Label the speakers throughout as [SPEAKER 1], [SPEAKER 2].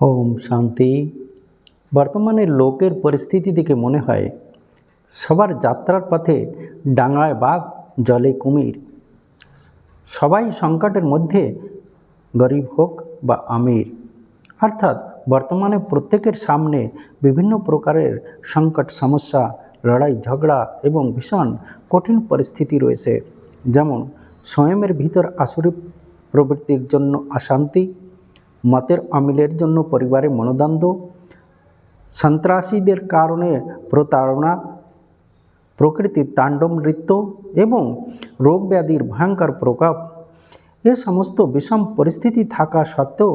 [SPEAKER 1] ওম শান্তি। বর্তমানে লোকের পরিস্থিতি দেখে মনে হয় সবার যাত্রার পথে ডাঙায় বাঘ, জলে কুমির। সবাই সংকটের মধ্যে, গরিব হোক বা আমির। অর্থাৎ বর্তমানে প্রত্যেকের সামনে বিভিন্ন প্রকারের সংকট, সমস্যা, লড়াই, ঝগড়া এবং ভীষণ কঠিন পরিস্থিতি রয়েছে। যেমন স্বয়মের ভিতর আসুরি প্রবৃত্তির জন্য অশান্তি, মতের অমিলের জন্য পরিবারে মনোদ্বন্দ্ব, সন্ত্রাসীদের কারণে প্রতারণা, প্রকৃতির তাণ্ডব নৃত্য এবং রোগ ব্যাধির ভয়ঙ্কর প্রকোপ। এ সমস্ত বিষম পরিস্থিতি থাকা সত্ত্বেও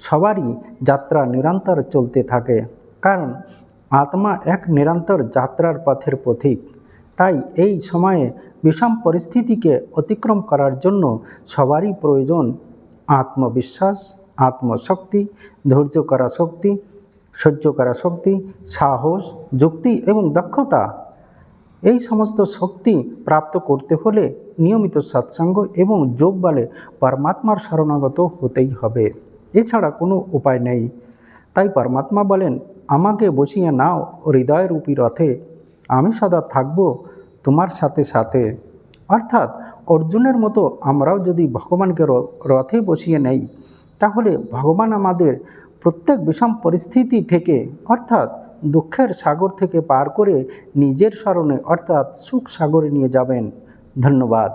[SPEAKER 1] সবারই যাত্রা নিরন্তর চলতে থাকে, কারণ আত্মা এক নিরন্তর যাত্রার পথের পথিক। তাই এই সময়ে বিষম পরিস্থিতিকে অতিক্রম করার জন্য সবারই প্রয়োজন আত্মবিশ্বাস, আত্মশক্তি, ধৈর্য করা শক্তি, সহ্য করা শক্তি, সাহস, যুক্তি এবং দক্ষতা। এই সমস্ত শক্তি প্রাপ্ত করতে হলে নিয়মিত সৎসঙ্গ এবং যোগ বলে পরমাত্মার শরণাগত হতেই হবে। এছাড়া কোনো উপায় নেই। তাই পরমাত্মা বলেন, আমাকে বসিয়ে নাও হৃদয়রূপী রথে, আমি সদা থাকব তোমার সাথে সাথে। অর্থাৎ অর্জুনের মতো আমরাও যদি ভগবানকে রথে বসিয়ে নেই, তাহলে ভগবান আমাদের প্রত্যেক বিষম পরিস্থিতি থেকে, অর্থাৎ দুঃখের সাগর থেকে পার করে নিজের শরণে, অর্থাৎ সুখ সাগরে নিয়ে যাবেন। ধন্যবাদ।